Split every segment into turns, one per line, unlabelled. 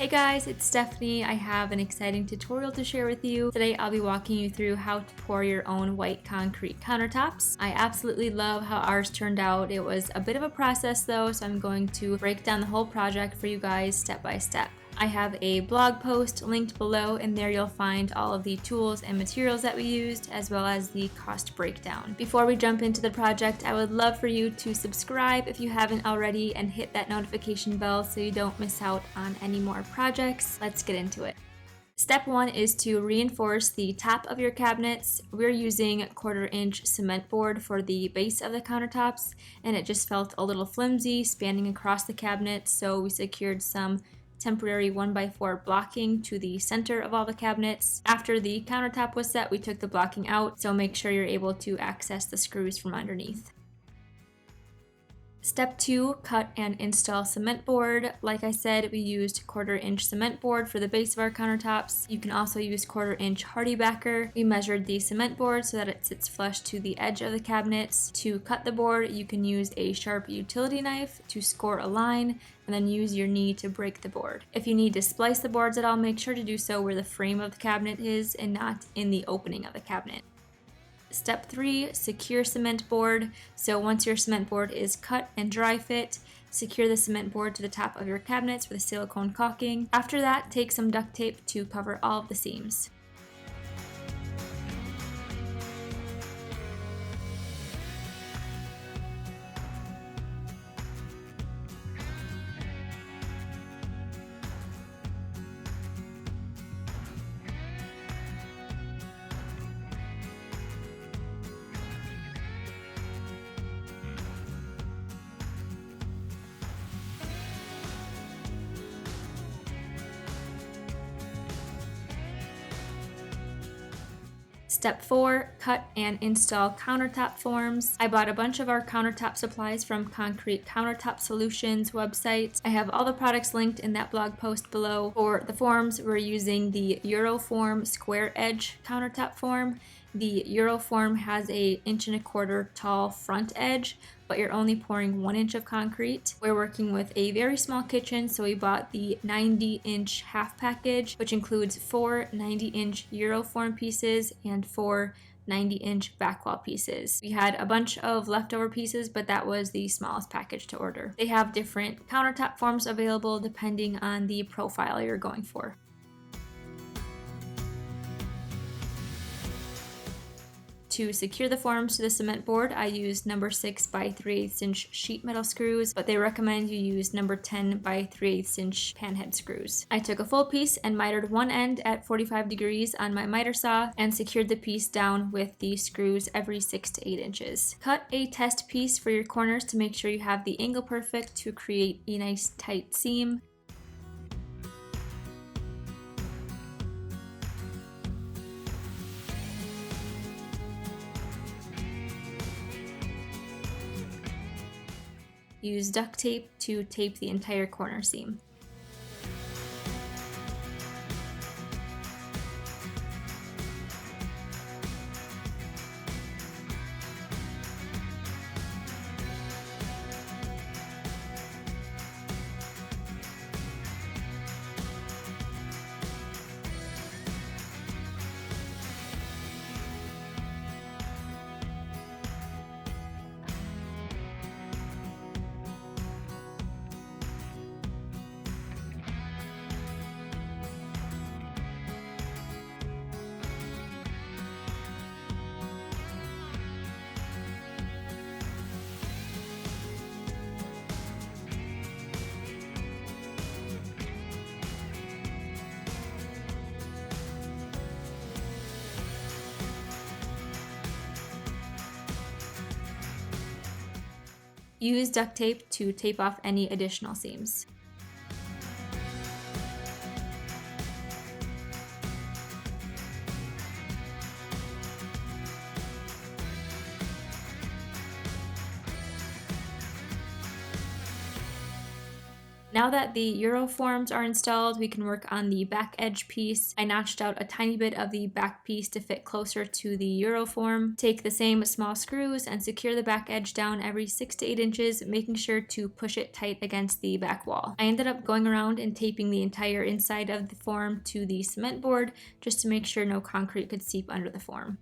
Hey guys, it's Stephanie. I have an exciting tutorial to share with you. Today I'll be walking you through how to pour your own white concrete countertops. I absolutely love how ours turned out. It was a bit of a process though, so I'm going to break down the whole project for you guys step by step. I have a blog post linked below, and there you'll find all of the tools and materials that we used, as well as the cost breakdown. Before we jump into the project, I would love for you to subscribe if you haven't already and hit that notification bell so you don't miss out on any more projects. Let's get into it. Step 1 is to reinforce the top of your cabinets. We're using 1/4 inch cement board for the base of the countertops, and it just felt a little flimsy spanning across the cabinet, so we secured some temporary 1x4 blocking to the center of all the cabinets. After the countertop was set, we took the blocking out, so make sure you're able to access the screws from underneath. Step 2, cut and install cement board. Like I said, we used 1/4 inch cement board for the base of our countertops. You can also use 1/4 inch hardy backer. We measured the cement board so that it sits flush to the edge of the cabinets. To cut the board, you can use a sharp utility knife to score a line, and then use your knee to break the board. If you need to splice the boards at all, make sure to do so where the frame of the cabinet is and not in the opening of the cabinet. Step 3, secure cement board. So once your cement board is cut and dry fit, secure the cement board to the top of your cabinets with silicone caulking. After that, take some duct tape to cover all of the seams. Step 4, cut and install countertop forms. I bought a bunch of our countertop supplies from Concrete Countertop Solutions website. I have all the products linked in that blog post below. For the forms, we're using the Euroform square edge countertop form. The Euroform has a 1.25 inch tall front edge, but you're only pouring 1 inch of concrete. We're working with a very small kitchen, so we bought the 90-inch half package, which includes 4 90-inch Euroform pieces and 4 90-inch backwall pieces. We had a bunch of leftover pieces, but that was the smallest package to order. They have different countertop forms available depending on the profile you're going for. To secure the forms to the cement board, I used number 6 by 3/8 inch sheet metal screws, but they recommend you use number 10 by 3/8 inch panhead screws. I took a full piece and mitered one end at 45 degrees on my miter saw and secured the piece down with the screws every 6 to 8 inches. Cut a test piece for your corners to make sure you have the angle perfect to create a nice tight seam. Use duct tape to tape the entire corner seam. Use duct tape to tape off any additional seams. Now that the Euro forms are installed, we can work on the back edge piece. I notched out a tiny bit of the back piece to fit closer to the Euro form. Take the same small screws and secure the back edge down every 6 to 8 inches, making sure to push it tight against the back wall. I ended up going around and taping the entire inside of the form to the cement board just to make sure no concrete could seep under the form.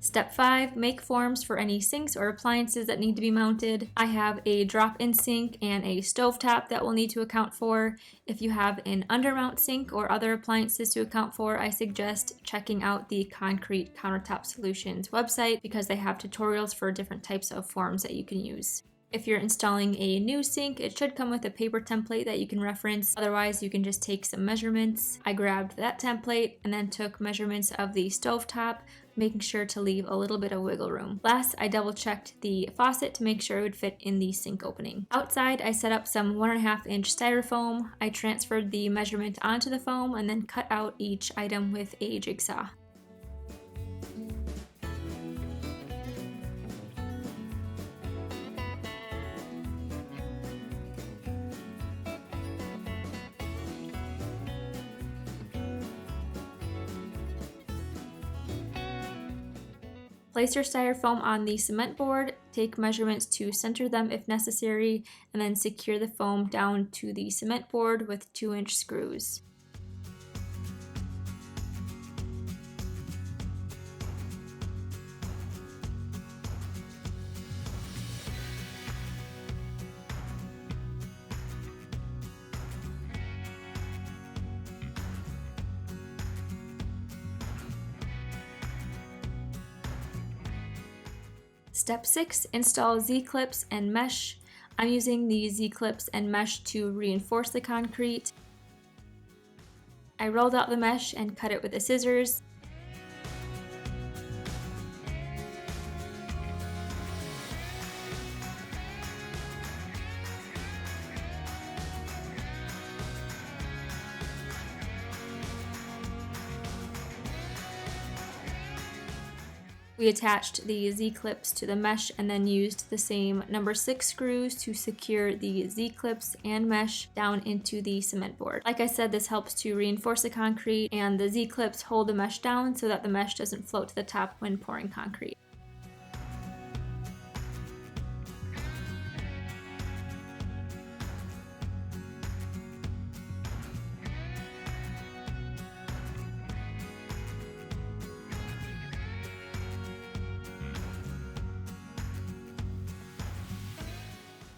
Step 5, make forms for any sinks or appliances that need to be mounted. I have a drop-in sink and a stovetop that we'll need to account for. If you have an undermount sink or other appliances to account for, I suggest checking out the Concrete Countertop Solutions website because they have tutorials for different types of forms that you can use. If you're installing a new sink, it should come with a paper template that you can reference. Otherwise, you can just take some measurements. I grabbed that template and then took measurements of the stovetop, making sure to leave a little bit of wiggle room. Last, I double checked the faucet to make sure it would fit in the sink opening. Outside, I set up some 1.5 inch styrofoam. I transferred the measurement onto the foam and then cut out each item with a jigsaw. Place your styrofoam on the cement board, take measurements to center them if necessary, and then secure the foam down to the cement board with 2-inch screws. Step 6, install Z-clips and mesh. I'm using the Z-clips and mesh to reinforce the concrete. I rolled out the mesh and cut it with the scissors. We attached the Z-clips to the mesh and then used the same number 6 screws to secure the Z-clips and mesh down into the cement board. Like I said, this helps to reinforce the concrete, and the Z-clips hold the mesh down so that the mesh doesn't float to the top when pouring concrete.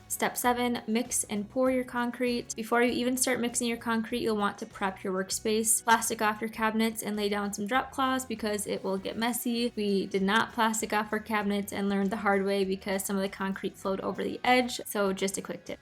Step 7, mix and pour your concrete. Before you even start mixing your concrete, you'll want to prep your workspace. Plastic off your cabinets and lay down some drop cloths because it will get messy. We did not plastic off our cabinets and learned the hard way because some of the concrete flowed over the edge, so just a quick tip.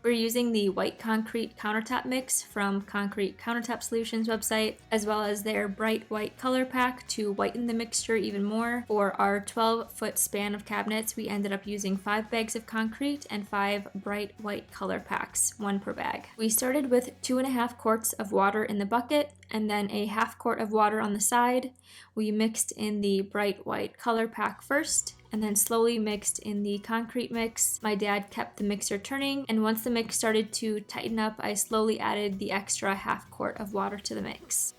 We're using the white concrete countertop mix from Concrete Countertop Solutions website, as well as their bright white color pack to whiten the mixture even more. For our 12-foot span of cabinets, we ended up using 5 bags of concrete and 5 bright white color packs, 1 per bag. We started with 2.5 quarts of water in the bucket and then a 1/2 quart of water on the side. We mixed in the bright white color pack first, and then slowly mixed in the concrete mix. My dad kept the mixer turning, and once the mix started to tighten up, I slowly added the extra 1/2 quart of water to the mix.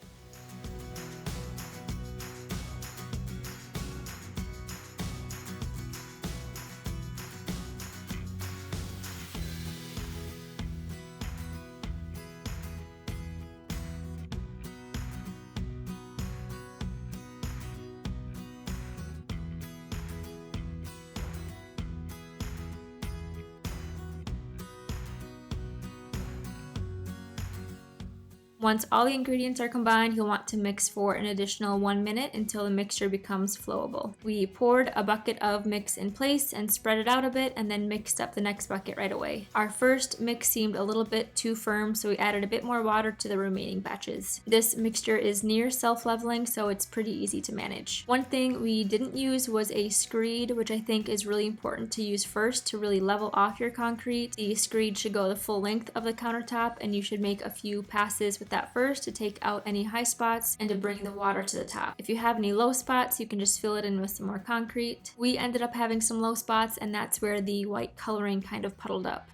Once all the ingredients are combined, you'll want to mix for an additional 1 minute until the mixture becomes flowable. We poured a bucket of mix in place and spread it out a bit, and then mixed up the next bucket right away. Our first mix seemed a little bit too firm, so we added a bit more water to the remaining batches. This mixture is near self-leveling, so it's pretty easy to manage. One thing we didn't use was a screed, which I think is really important to use first to really level off your concrete. The screed should go the full length of the countertop, and you should make a few passes with that first to take out any high spots and to bring the water to the top. If you have any low spots, you can just fill it in with some more concrete. We ended up having some low spots, and that's where the white coloring kind of puddled up.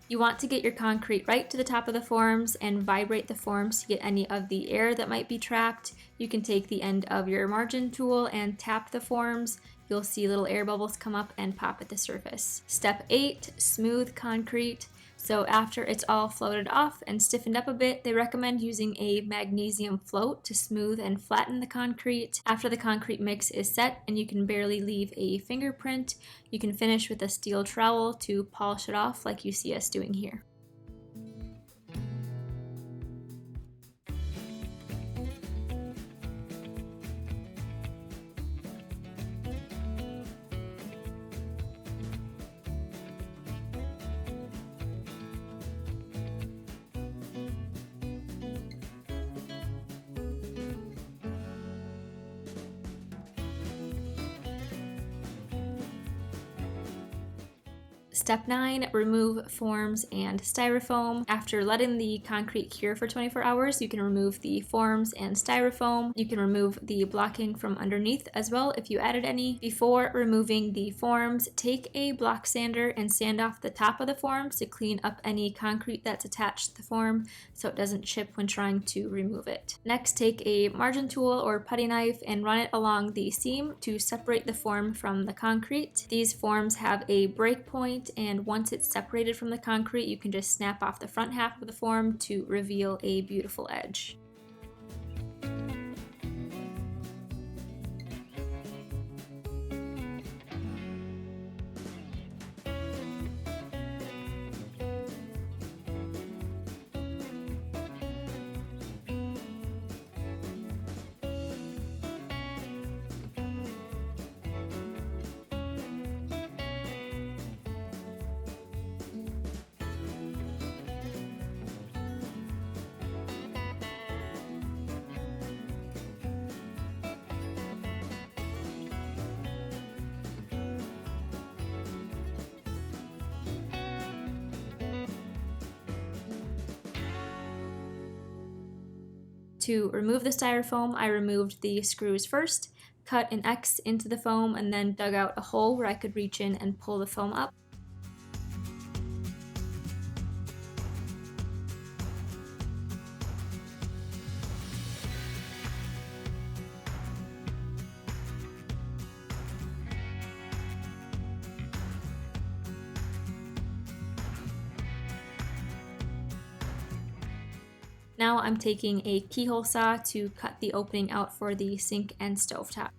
You want to get your concrete right to the top of the forms and vibrate the forms to get any of the air that might be trapped. You can take the end of your margin tool and tap the forms. You'll see little air bubbles come up and pop at the surface. Step 8, smooth concrete. So after it's all floated off and stiffened up a bit, they recommend using a magnesium float to smooth and flatten the concrete. After the concrete mix is set and you can barely leave a fingerprint, you can finish with a steel trowel to polish it off like you see us doing here. Step 9, remove forms and styrofoam. After letting the concrete cure for 24 hours, you can remove the forms and styrofoam. You can remove the blocking from underneath as well if you added any. Before removing the forms, take a block sander and sand off the top of the forms to clean up any concrete that's attached to the form so it doesn't chip when trying to remove it. Next, take a margin tool or putty knife and run it along the seam to separate the form from the concrete. These forms have a break point, and once it's separated from the concrete, you can just snap off the front half of the form to reveal a beautiful edge. To remove the styrofoam, I removed the screws first, cut an X into the foam, and then dug out a hole where I could reach in and pull the foam up. Now I'm taking a keyhole saw to cut the opening out for the sink and stovetop.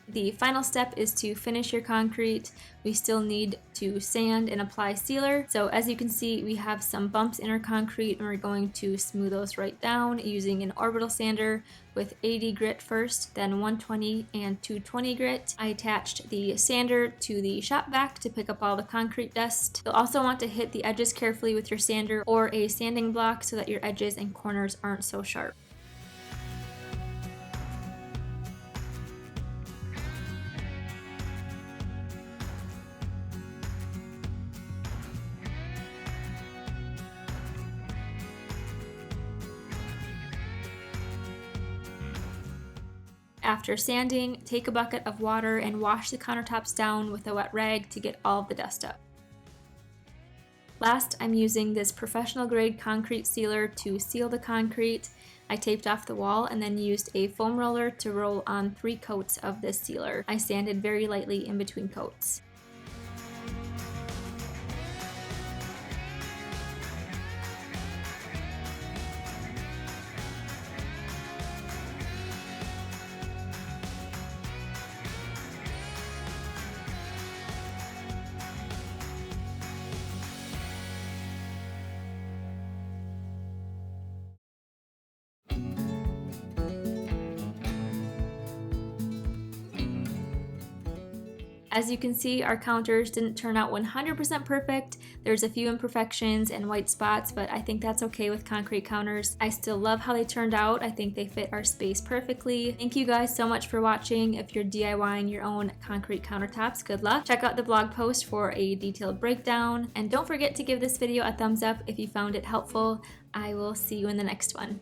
The final step is to finish your concrete. We still need to sand and apply sealer. So as you can see, we have some bumps in our concrete and we're going to smooth those right down using an orbital sander with 80 grit first, then 120 and 220 grit. I attached the sander to the shop vac to pick up all the concrete dust. You'll also want to hit the edges carefully with your sander or a sanding block so that your edges and corners aren't so sharp. After sanding, take a bucket of water and wash the countertops down with a wet rag to get all of the dust up. Last, I'm using this professional grade concrete sealer to seal the concrete. I taped off the wall and then used a foam roller to roll on 3 coats of this sealer. I sanded very lightly in between coats. As you can see, our counters didn't turn out 100% perfect. There's a few imperfections and white spots, but I think that's okay with concrete counters. I still love how they turned out. I think they fit our space perfectly. Thank you guys so much for watching. If you're DIYing your own concrete countertops, good luck. Check out the blog post for a detailed breakdown. And don't forget to give this video a thumbs up if you found it helpful. I will see you in the next one.